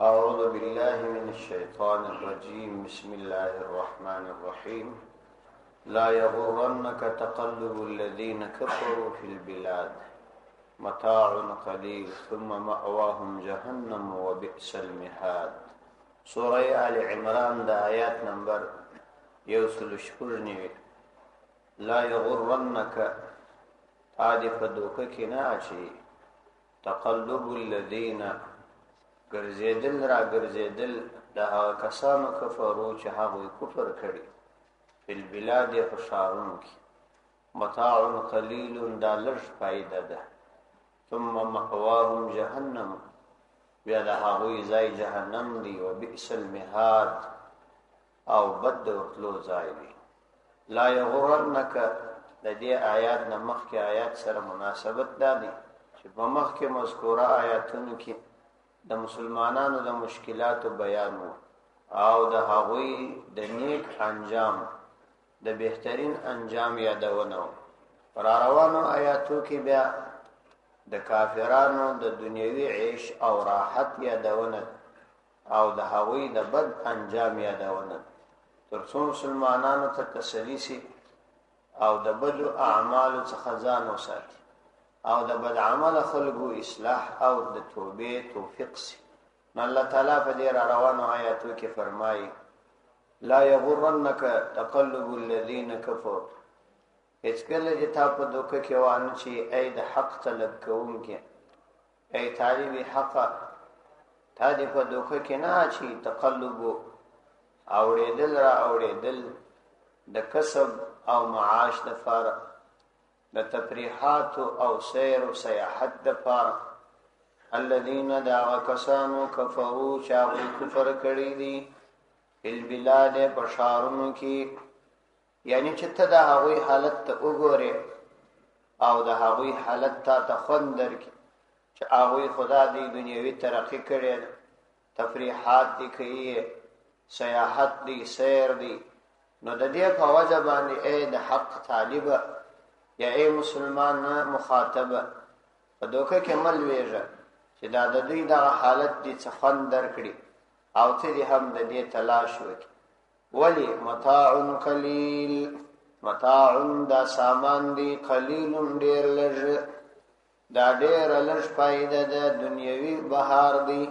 أعوذ بالله من الشيطان الرجيم. بسم الله الرحمن الرحيم. لا يغرنك تقلب الذين كفروا في البلاد متاع قليل ثم مأواهم جهنم وبئس المهاد. سورة آل عمران دا آيات نمبر 109. لا يغرنك عادف دوکه نه اچي تقلب الذين ګرځیدل را ګرځیدل د هغه کسانو کفرو چې هغه کفر کړي په البلاد فشارون کې متاع قلیل دا لږ فائدہ ده ثم مأواهم جهنم بیا د هغه ځای جهنم دی او بئس المهاد او بد ورتلو ځای دی. لا یغرنک د دې آیات نه مخکې آیات سره مناسبت ده چې په مخکې مذکوره آیاتونو کې د مسلمانانو د مشکلاتو بیان او د هغوی د نیک انجام د بهترین انجام یادونه. پر روانو آیاتو کې بیا د کافرانو د دنیوي عیش او راحت یادونه او د هغوی د بد انجام یادونه ترڅو مسلمانانو ته تسلی شي او د بدو اعمالو څخه ځان وساتي او د بد عمل خلقو اصلاح او د توبې توفیق سي. نو الله تعالی په دې روانو آیاتو کې فرمایي لا یغرنک تقلب الذین کفروا. هیڅ کله چې تا په دوکه کې وانه چې ای د حق طلب کوونکې ای طالب حق تا دې په دوکه کې نه چې تقلب اوریدل را اوریدل د کسب او معاش د فارغ د تفریحات او سیر او سیاحت د پاره الذين دعوا کسانو کفروا چاوی کفر کړی دي البلاد بشارونو کې یعنی چې ته د هغوی حالت ته وګورې او د هغوی حالت ته خوندر کې چې هغوی خدا دې دنیوي ترقی کړي تفریحات دي کوي سیاحت دي سیر دي نو د دې په وجه باندې اے د حق طالب یا ای مسلمان مخاطب په دوکه کې مل ویژه چې دا د دوی دغه حالت دي څه خوند درکړي او ته دې هم د دې تلاش وکړي. ولی متاع قلیل متاع دا سامان دی قلیل ډیر لږ دا ډیر لږ فائدہ ده دنیوي بهار دی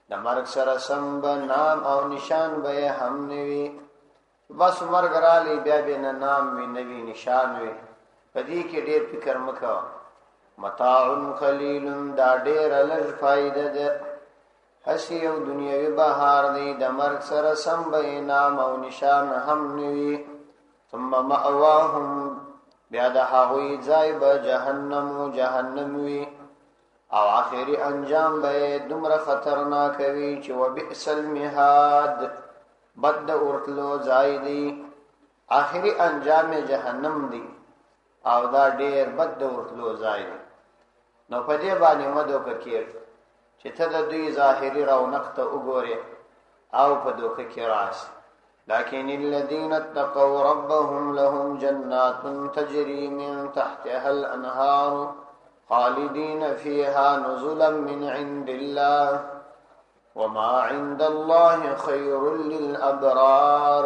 د مرګ سره سم به نام او نشان به هم نوي بس مرګ رالی بیا به نه نام وي نوي نشان وي پدې کې ډېر فکر مکو. متاع قلیل دا ډېر لږ فائدہ ده هسي او دنیوي بهار دی د مرګ سره سم به نام او نشان هم نوي. ثم مأواهم بیا د هغوی ځای به جهنم وي او آخري انجام به دومره خطرناک وي چې وبئس المهاد بد ورتلو ځای دی آخري انجام جهنم دی او دا ډیر بد ورتلو ځای دی. نو په دې باندې مدو کړي چې ته د دوی ظاهري رونق ته وګورې او په دوکه کې راشي. لكن الذين اتقوا ربهم لهم جنات تجري من تحتها الأنهار خالدين فيها نزلا من عند الله وما عند الله خير للأبرار.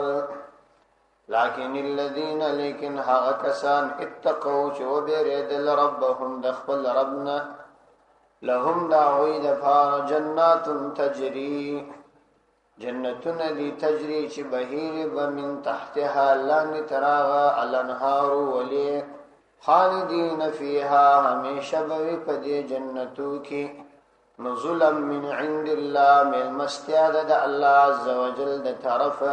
لكن الذين لكن هغه کسان اتقوا چې وبېرېدل ربهم د خپل ربنا لهم دعوی دفار جنات تجري جنتون دی تجري چې بهیر بمن تحتها لان تراغا الانهار ولی خالدین فيها همیشه بوي په دې جنتو کې نزلا من عند الله من مستیاد د الله عز وجل د طرف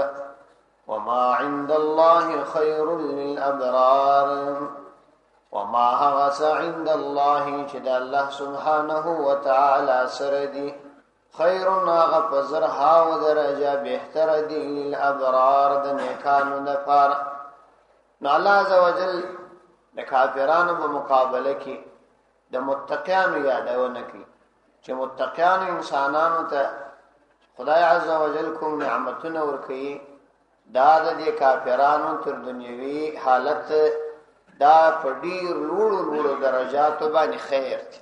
وما عند الله خير للأبرار. وما هغس عند الله چې د الله سبحانه وتعالى سره دي خير ناغ پزرها و درجه بهتر دي للأبرار د نیکانو لپاره. نو الله عز وجل د کافرانو په مقابله کې د متقینو یادونه کوي چې متقین انسانانو ته خدای عز وجل کوم نعمتونه ورکوي دا د کافرانو تر دنیوي حالت دا په ډیر لوړو درجاتو باندې خیر دي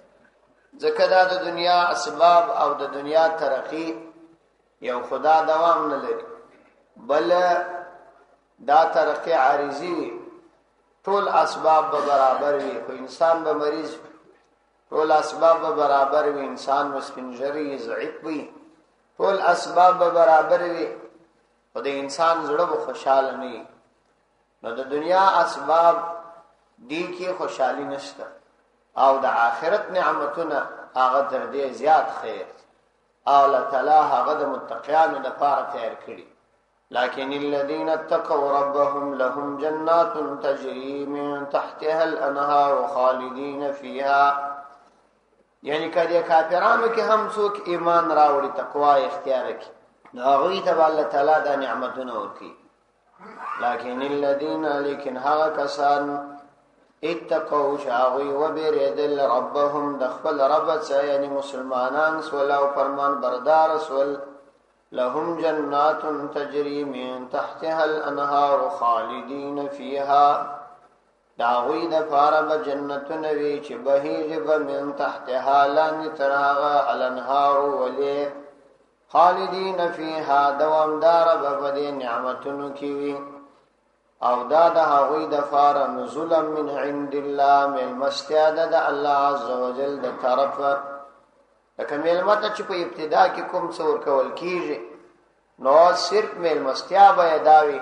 ځکه دا د دنیا اسباب او د دنیا ترقی یو خدا دوام نه لري، بل دا ترقی عارضی وي. ټول اسباب به برابر وي خو انسان به مریض وي، ټول اسباب به برابر وي انسان به سپینږیری ضعیف وي، ټول اسباب به برابر وي خو د انسان زړه به خوشحاله نه وي. نو د دنیا اسباب دی کې خوشحالي نشته، او د آخرت نعمتونه هغه تر دې زیات خیر او الله تعالی هغه د متقیانو لپاره تیار کړي. لكن الذين اتقوا ربهم لهم جنات تجري من تحتها الانهار خالدين فيها. یعنی کله کافرانو کې هم څوک ایمان راوړي تقوا اختیار کوي نو هغه ته الله تعالی د نعمتونو ورکړي. لكن الذين لیکن هغه کسان اتقوا شاغوی و بیردل ربهم دخل رب یعنی مسلمانان سول او فرمان بردار سول لهم جنات تجری من تحتها الانهار خالدین فیها داغوی دفار بجنت نوی چه بهیج بمن تحتها لان تراغا الانهار ولی خالدین فیها دوامدار ببدی نعمتنو کیوی او دا د هغوی د فار نزولا من عند الله من مستعد د الله عز وجل د طرف. لکه ملمته چې په ابتدا کې کوم څور کول کیږي نو صرف مل مستیا به داوي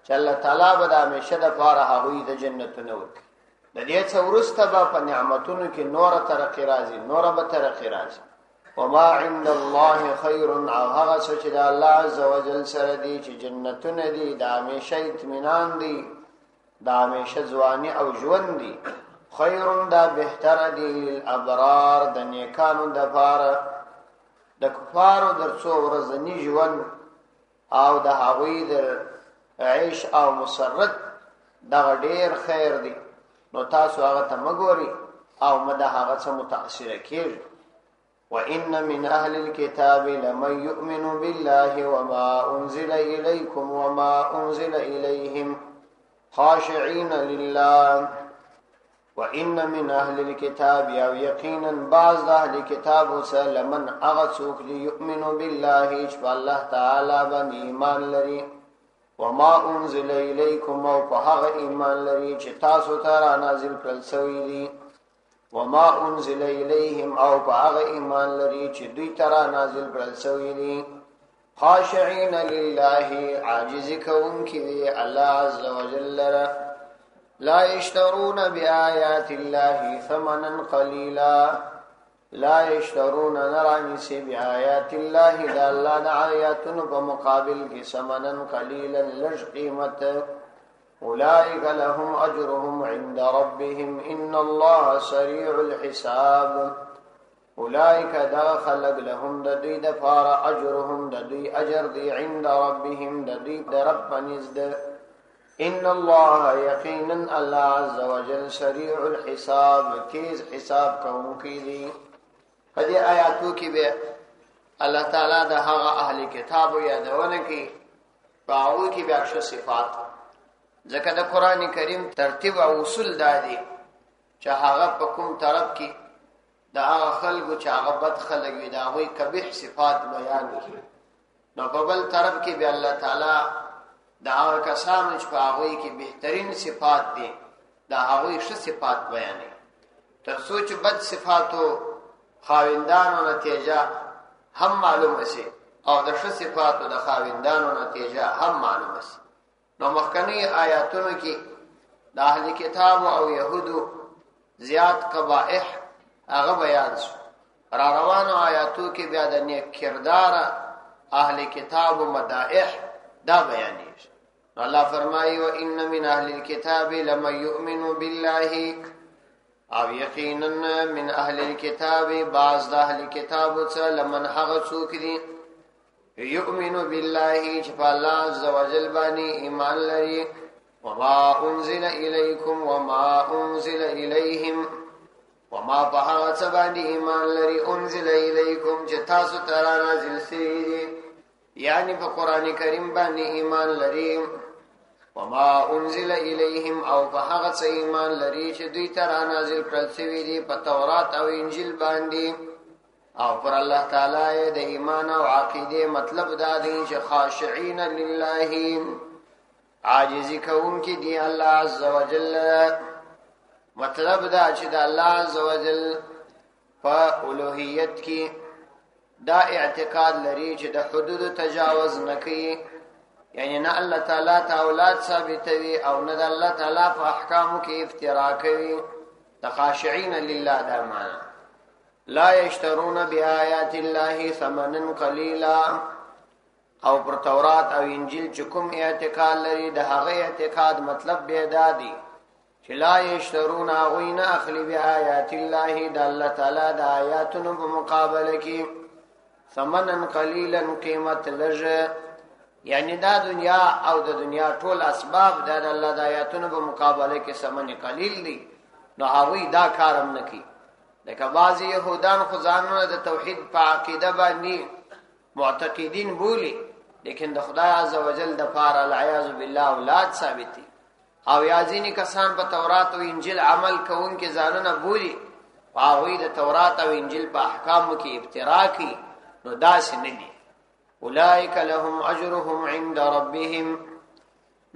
چې الله تعالی به د همیشه د فار هغوی د جنتونو ورکړي. د دې څو ورسته به په نعمتونو کې نور ترقی راځي، نور به ترقی راځي. وما عند الله خير او هغه چې د الله عز وجل سره دی چې جنتونه دي د همیشه اطمینان دي، د همیشه ځواني او ژوند دي. خیر دا بهتر دی للابرار د نیکانو د پاره، د کفارو در څو ورځنی ژوند او د هغوی در عيش او مسرت دا ډیر خیر دی. نو تاسو هغه ته مګوري او مده هغه څه متاثر کیږي. وَإِنَّ مِنْ أَهْلِ الْكِتَابِ لَمَنْ يُؤْمِنُ بِاللَّهِ وَمَا أُنْزِلَ إِلَيْكُمْ وَمَا أُنْزِلَ إِلَيْهِمْ خَاشِعِينَ لِلَّهِ. وَإِنَّ مِنْ أَهْلِ الْكِتَابِ او یقینا بعض اهل کتاب سره لمن اغسوک يؤمن بالله چې الله تعالی باندې ایمان لري، وما أنزل إليكم او په هغه ایمان لري چې تاسو ته نازل کړل شوی دی، وما انزل الیهم او باغ ایمان لري چې دوی ترا نازل کړل شوی دي. خاشعين لله عاجز کون کی الله عز وجل لا يشترون بآيات الله ثمنا قليلا. لا يشترون نرانس بآيات الله دا الله د آیاتونو په مقابل کې ثمنا قليلا لږ قیمت. اولئک لهم اجرهم عند ربهم ان الله سریع الحساب. اولئک دا خلق لهم د دوی د فار اجرهم د دوی اجر دی عند ربهم د دوی د رب نزد. ان الله یقینا الله عز وجل سریع الحساب تیز حساب کوونکی دی. په دې آیاتو کې به الله تعالی د هغه اهل کتاب یادونه کوي، په هغه کې به څه صفات ځکه د قران کریم ترتیب او اصول دادي چې هغه په کوم طرف کې د هغه خلکو چې هغه بد خلک وي دا وایي قبیح صفات بیان کړي، نو په بل طرف کې به الله تعالی دا هغه کسان چې په هغه کې بهترین صفات دي دا هغه ښه صفات بیانوي، تر څو چې بد صفاتو خاوندانو نتیجه هم معلومه شي او د ښه صفاتو د خاوندانو نتیجه هم معلومه شي. نو مخکنی آیاتونو کې د اهل کتاب او يهودو زیات قبائح هغه بیان شو. را روانو آیاتو کې بیا د نیک کردار اهل کتاب و مدائح دا بیانېږي. الله فرمایي وان من اهل الكتاب لمن يؤمن بالله او یقینا من اهل الكتاب بعض د اهل کتاب څخه لمن هغه څوک دي یؤمن بالله چې په الله عز وجل باندې ایمان لري، وما انزل الیکم وما انزل الیهم وما په هغه څه باندې ایمان لري انزل الیکم چې تاسو ته نازل شوی دي، یعنی په قران کریم باندې ایمان لري. وما انزل الیهم او په هغه څه ایمان لري چې دوی ته نازل کړل شوی دي په تورات او انجیل باندې. او پر الله تعالی د ایمان او عقیده مطلب دا دی چې خاشعين لله عاجزی کوم کی دی الله عز وجل. مطلب دا چې د الله عز وجل په الوهیت کې دا اعتقاد لري چې د حدود تجاوز نکي، یعنی نه الله تعالی ته اولاد ثابتوي او نه د الله تعالی په احکامو کې افترا کوي. د خاشعين لله دا معنی. لا يشترون بآيات الله ثمنا قليلا، او پر تورات او انجیل چې کوم اعتقاد لري د هغه اعتقاد مطلب به دادي چې لا يشترون غوین اخلی بآيات الله د الله تعالی د آیاتونو په مقابله کې ثمنا قليلا قیمت لږ، یعنی دا دنیا او د دنیا ټول اسباب د الله د آیاتونو په مقابله کې ثمن قلیل دي، نو هغوی دا کارم نکي. لکه بعضی یهودان خو ځانونه د توحید په عقیده باندې معتقدین بولی، لیکن د خدای عز وجل د پاره العیاذ بالله اولاد ثابت دي. او یا ځینې کسان په تورات او انجیل عمل کوونکي ځانونه بولی، هغوی د تورات او انجیل په احکامو کې افترا کوي، نو داسې نه دي. اولئک لهم اجرهم عند ربهم،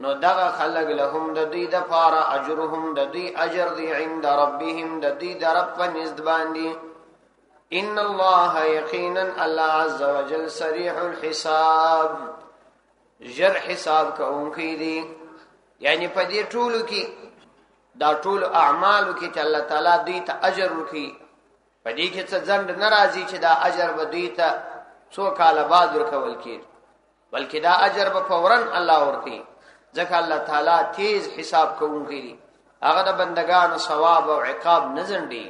نو دغه خلق لهم د دوی د پاره اجرهم د دوی اجر دی عند ربهم د دوی د رب په نزد باندې. ان الله یقینا الله عز وجل سریع الحساب، جر حساب کوونکی دی. یعنی په دې ټولو کې دا ټول اعمالو کې چې الله تعالی دوی ته اجر ورکړي، په دې کې څه ځند ناراضي چې دا اجر به دوی ته څو کاله بعد ورکول کېږي، بلکې دا اجر به فورا الله ورکړي، ځکه الله تعالی تیز حساب کوونکی دی. هغه د بندگانو ثواب او عقاب نه ځنډي.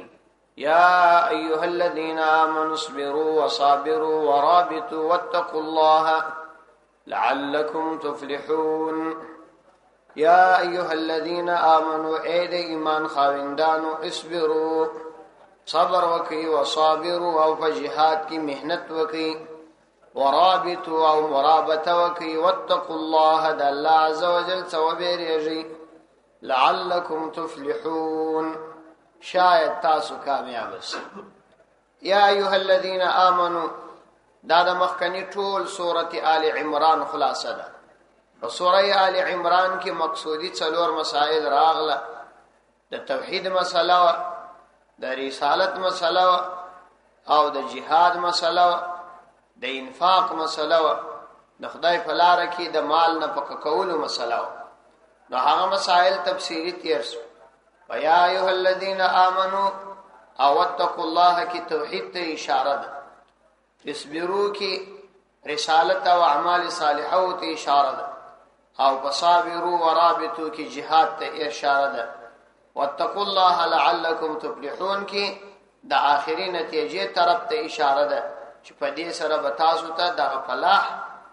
یا ایها الذین آمنوا اصبروا وصابروا ورابطوا واتقوا الله لعلكم تفلحون. یا ایها الذین آمنوا اے د ایمان خاوندانو اصبروا صبر وکي، وصابروا او په جهاد کې محنت وکي، ورابطوا او مرابطه وکي، واتقوا الله د الله عز وجل ثوابيږي لعلكم تفلحون شاید تاسو کامیاب شئ. یا ایها الذین آمنوا دا د مخکنی ټول سورۃ آل عمران خلاصه ده. په سورۃ آل عمران کې مقصودی څلور مسائل راغله. د توحید مسله، د رسالت مسله، او د جهاد مسله، د انفاق مسله، د خدای په لار کې د مال نه پک کولو مسله. نو هغه مسائل تفصیلی تیر شو. یا ایها الذین آمنوا او اتقوا الله کی توحید ته اشاره ده. اصبروا کی رسالت او اعمال صالحه ته اشاره ده. او فصابروا ورابطوا کی جهاد ته اشاره ده. واتقوا الله لعلكم تفلحون کی د آخري نتیجې طرف ته اشاره ده چې په دې سره به تاسو ته د فلاح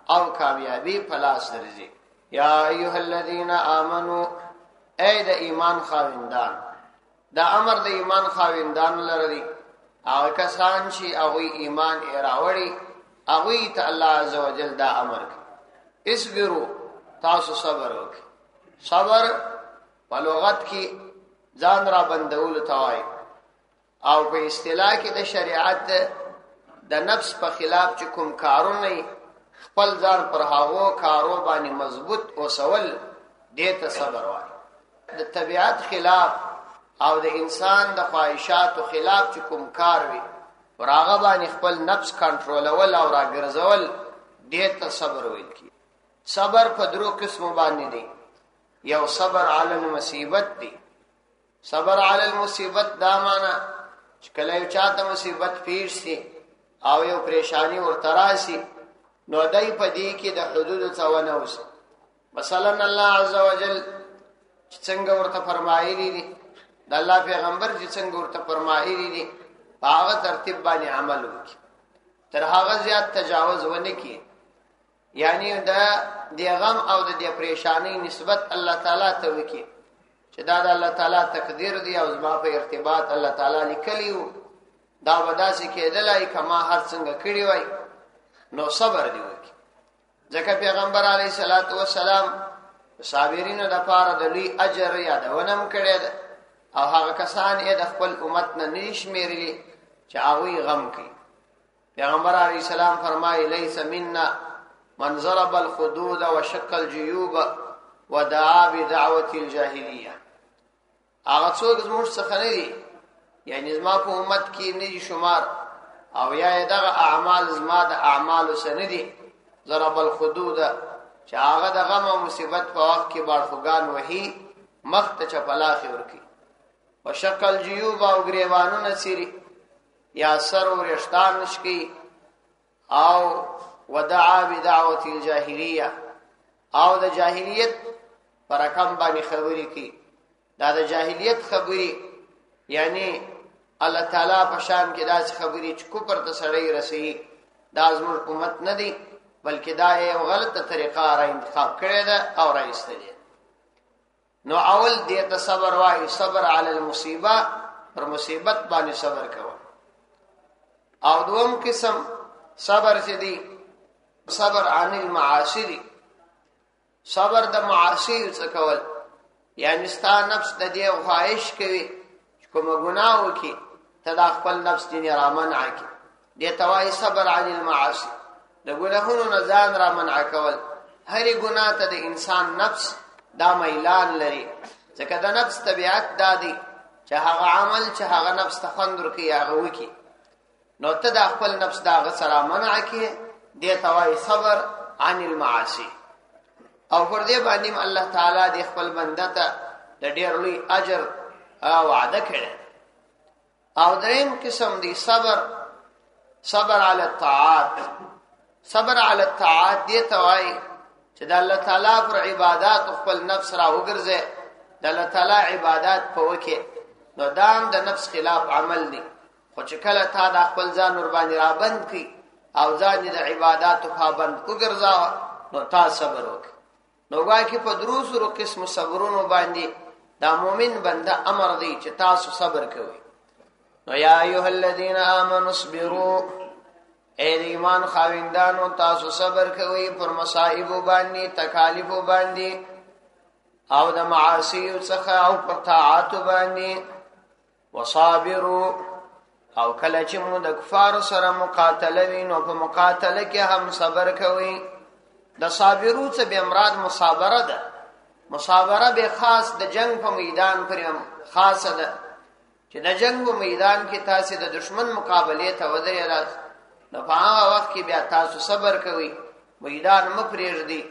او کامیابی په لاس درځي. یا ایها الذین آمنوا اے د ایمان خاوندان، دا امر د ایمان خاوندان لري. هغه کسان چې هغه ایمان راوړي هغه ته الله عز وجل دا امر کوي اصبروا، تاسو صبر وکړئ. صبر په لغت کې ځان را بندول ته وایي، او په اصطلاح کې د شریعت د نفس په خلاف چې کوم کارونه خپل ځان پر هغو کارو باندې مضبوط او سول دې ته صبر وایي. د طبیعت خلاف او د انسان د خواهشاتو خلاف چې کوم کار وي پر هغه باندې خپل نفس کنټرولول او راګرځول دې ته صبر ویل کی. صبر په درو قسمو باندې دی. یو صبر علی المصیبت دی. صبر علی المصیبت دا معنا چې کله یو چاته مصیبت پیښ شي او یو پریشانی ورته راشي، نو دای په دې کې د حدود څخه ونوځي. مثلا الله عز وجل څنګه ورته فرمایلی دي، د الله پیغمبر چې څنګه ورته فرمایلی دي، هغه ترتیب باندې عمل وکړي، تر هغه زیات تجاوز ونه کړي. یعنی د غم او د پریشانی نسبت الله تعالی ته وکړي چې دا د الله تعالی تقدیر دی او زما په ارتباط الله تعالی لیکلیو، دا وداسې کېدلای کما هر څنګه کړی وای، نو صبر دی وکړي. ځکه پیغمبر علیه الصلاۃ والسلام صابرینو د پاره د لوی اجر یادونه کړې ده، او هغه کسان یې د خپل امت نه نشمیرلي چې هغه غم کوي. پیغمبر علیہ السلام فرمایي لیس منا من ضرب الخدود وشق الجيوب ودعا بدعوة الجاهلية. هغه څوک زموږ څخه نه دي، یعنی زما په امت کې نه دي شمار، او یا دغه اعمال زما د اعمالو سره نه دي. ضرب الخدود چې هغه د غم او مصیبت په وخت کې باړخوګان وهي، مخ ته چپلاخي ورکي. وشق الجيوب او ګریوانونه سيري یا سر او رشتان نشکی. او ودعا بدعوة الجاهلیه، او د جاهلیت پر رقم باندې خبرې کی. دا د جاهلیت خبرې یعنی الله تعالی په شان کې داسې خبرې چې کوپر ته سړی رسي، دا زموږ امت نه دی، بلکې دا یو غلطه طریقه را انتخاب کړې ده او را ایستلې. نو اول دې ته صبر وایي، صبر علی المصیبه، پر مصیبت باندې صبر کوه. او دوم قسم صبر چې دی صبر عن المعاصی دی، صبر د معاصی څخه کول، یعنی ستا نفس د دې خواهش کوي چې کوم ګناه وکي ته د خپل نفس دې را منع کی. دې توای صبر عن المعاصی، د ګناهونو نه ځان را منع کول. هرې ګناه ته د انسان نفس دا میلان لري، ځکه د نفس طبیعت دا دی چې هغه عمل چې هغه نفس ته خوند ورکوي هغه وکي. نو ته د خپل نفس دا هغه سره منع کی، دې توای صبر عن المعاصی. او پر دې باندې الله تعالی د خپل بنده ته د ډېر لوی اجر وعده کړي. او دریم قسم دی صبر علی الطاعات. صبر علی الطاعات دې توای چې د الله تعالی پر عبادت خپل نفس را وګرځي، د الله تعالی عبادت په وکي. نو دام د نفس خلاف عمل دی، خو چې کله تا د خپل ځان ور باندې را بند کی او ځان د عبادت پابند وګرځاو، نو تا صبر وکړه. نو وايي کې په دروسو قسم صبرونو باندې دا مؤمن بنده امر دی چې تاسو صبر کوئ. نو یا ایها الذین آمنوا اصبروا، اے ایمان خاوندانو تاسو صبر کوئ پر مصائب باندې، تکالیف باندې، او د معاصی څخه او پر طاعات باندې. وصابروا، او کله چې مو د کفار سره مقاتله وي نو په مقاتله کې هم صبر کوئ. د صابرو څخه به مراد مصابره ده. مصابره به خاص د جنگ په میدان پر خاصه ده، چې د جنگ په میدان کې تاسو د دشمن مقابله ته ودرېږئ، نو په هغه وخت کې بیا تاسو صبر کوئ، میدان مو پرېږدئ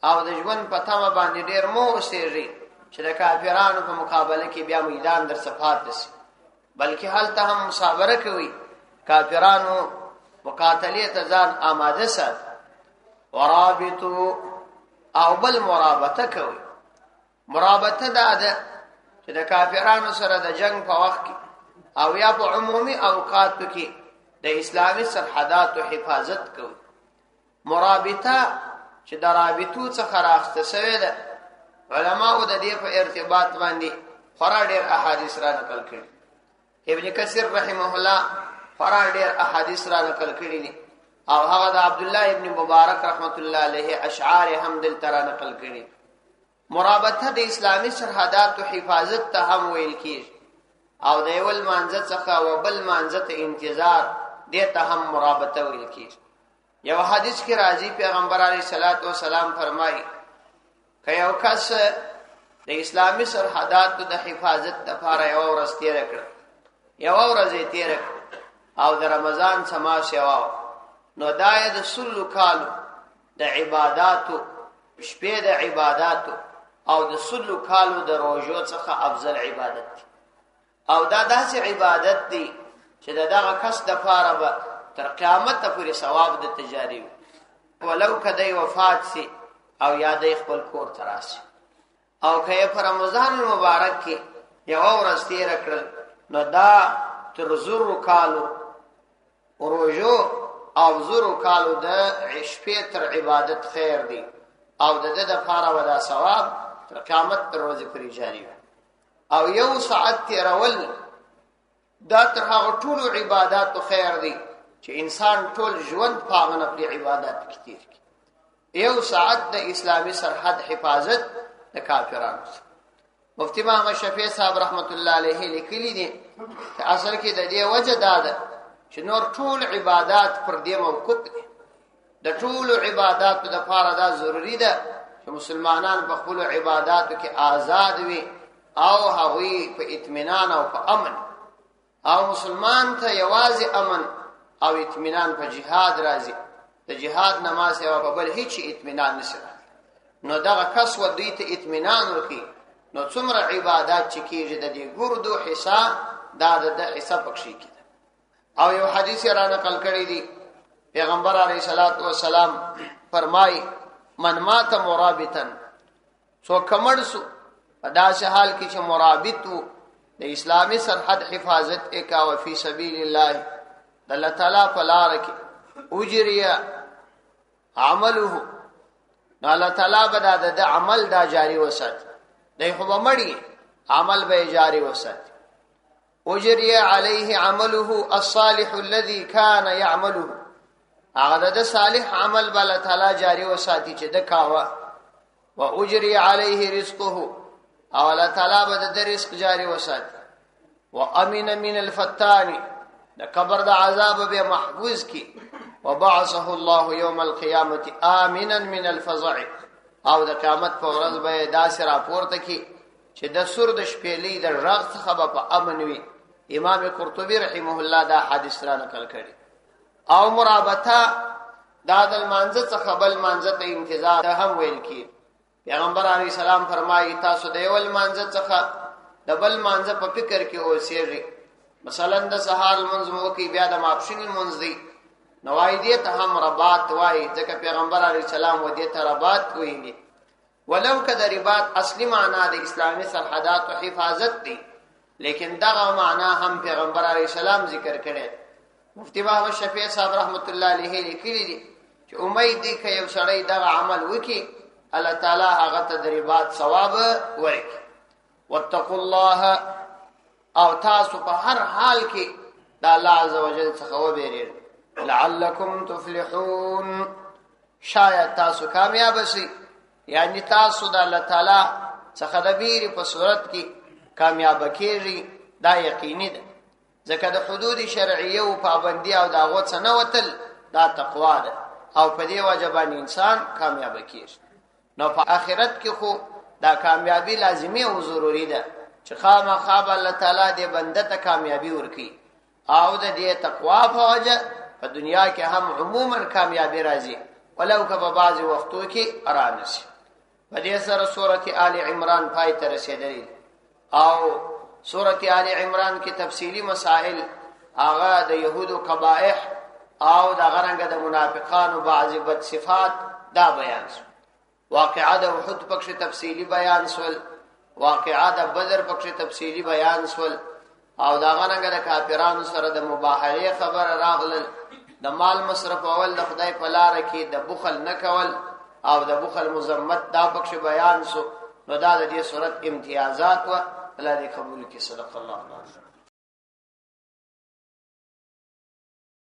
او د ژوند په تمه باندې ډېر مو اوسېږئ چې د کافرانو په مقابله کې بیا میدان در صفات شي، بلکې هلته هم مصابره کوئ، کافرانو مقاتله ته ځان آماده ساتئ. ورابطو، او بل مرابطه کوي. مرابطه دا ده چې د کافرانو سره د جنگ په وخت کې او یا په عمومي اوقاتو کې د اسلامي سرحداتو حفاظت کوي. مرابطه چې د رابطو څخه راخته شوې ده، علماء د دې په ارتباط باندې خورا ډېر احادیث را نقل کړي. ابن کثیر رحمه الله خورا ډېر احادیث را نقل کړي دي، او هغه د عبد الله ابن مبارک رحمت الله علیه اشعار هم دل تر نقل کړي. مرابطه د اسلامي سرحداتو حفاظت ته هم ویل کیږي، او د یو منځ څخه او بل منځ ته انتظار دې ته هم مرابطه ویل کیږي. یو حدیث کې راځي پیغمبر علیه الصلاۃ والسلام فرمایي که یو کس د اسلامي سرحداتو د حفاظت لپاره یو ورځ تیر کړ، یو ورځ یې تیر کړ او د رمضان سما شوا، نو دای د سلو کالو د عبادتو، شپې د عبادتو او د سلو کالو د روزو څخه افضل عبادت دی. او دا داسې عبادت دی چې دغه کس د پاره به تر قیامت پورې ثواب د تجاری وي، ولو کدی وفات سي او یادې خپل کور ته راشي. او که په رمضان المبارک کې یو ورځ تیر کړل، نو دا تر زرو کالو روزو او زرو کالو د شپې تر عبادت خیر دی، او د دې د پاره ودا ثواب تر قیامت تر ورځې پورې جاری وي. او یو ساعت تیرول دا تر هغه ټول عبادت خیر دی چې انسان ټول ژوند په هغه په عبادت کې تیر کړي. یو ساعت د اسلامي سرحد حفاظت د کافرانو. مفتی محمد شفیع صاحب رحمت الله علیه لیکلی دي چې اصل کې د دې وجه دا ده چې نور ټول عبادت پر دې موقوف دي. د ټول عبادتو د پاره دا ضروری ده چې مسلمانان په خپل عبادتو کې آزاد وي او هغوی په اطمینان او په امن، او مسلمان ته یوازې امن او اطمینان په جهاد راځي. د جهاد نماز او په بل هیڅ اطمینان نشي. نو دغه کس و دوی ته اطمینان ورکي، نو څومره عبادت چې کیږي د دې ګردو حصہ دا د حصہ پکشي کیږي. او یو حدیث را نقل کړی دی پیغمبر علیه الصلاۃ والسلام فرمای من مات مرابطا، سو کمړ سو په داسې حال کې چې مرابط وو د اسلامي سرحد حفاظت وکاو فی سبیل الله د الله تعالی په لار کې اجریه عمله، نو الله تعالی به د عمل دا جاری وسات، دای خو به مړی عمل به جاری وسات. اجریه علیه عمله الصالح الذي كان يعمله، هغه د صالح عمل به الله تعالی جاری وساتي چې د کاوه. و اجریه علیه رزقه، او الله تعالی به د رزق جاری وساتي. و امن من الفتان، د قبر د عذاب به محفوظ کی. وبعثه الله يوم القيامه امنا من الفزع، او د قیامت په ورځ به داسې راپورته کی چې د سر د شپېلې د رغ څخه به په امن وي. امام قرطبي رحمه الله دا حدیث را نقل کړي. او مرابطه دا د منځ څخه بل منځ ته انتظار هم ویل کی. پیغمبر علیه السلام فرمایي تاسو د یو منځ څخه د بل منځ په فکر کې اوسېږئ. مثلا د سهار منځ مو کې بیا د ماپښین منځ دی، نوای دې ته هم رباط وای، ځکه پیغمبر علیه السلام و دې ته رباط ویلي. ولو که د رباط اصلي معنا د اسلامي سرحدات او حفاظت دی، لیکن دغه معنا هم پیغمبر علیه السلام ذکر کړي. مفتی محمد شفیع صاحب رحمت الله علیه لیکلي دي چې امید دی که یو سړی دغه عمل وکي الله تعالی هغه ته د رباط ثواب ورکړي. واتقوا الله، او تاسو په هر حال کې د الله عزوجل څخه وبېریږئ. لعلکم تفلحون، شاید تاسو کامیاب شئ، یعنی تاسو د الله تعالی څخه د بیرې په صورت کې کامیاب کېږئ. دا یقیني ده، ځکه د حدود شرعیه او پابندي او د هغو څخه نه وتل دا تقوا ده، او په دې وجه باندې انسان کامیاب کېږي. نو په آخرت کې خو دا کامیابی لازمي او ضروري ده چې خامخا به الله تعالی دې بنده ته کامیابی ورکړي، او د دې تقوا په وجه په دنیا کې هم عموما کامیابی راځي، ولو که په بعض وختو کې ارام شي. په دې سره سورۃ آل عمران پای ته رسیدلې، او سورۃ آل عمران کې تفصیلی مسائل هغه د يهودو قبائح او د غرنګ د منافقانو بعضی بد صفات دا بیان شو. واقعه د احد پکې تفصیلی بیان شول، واقعه د بدر پکې تفصیلی بیان شول، او دا غرنګ د کافرانو سره د مباهله خبر راغلل. د مال مصرف اول د خدای په لار کې د بخل نه کول او د بخل مذمت دا پکې بیان شو. نو دا د دې صورت امتیازات و الله دې قبول کړي. صدق الله العظیم.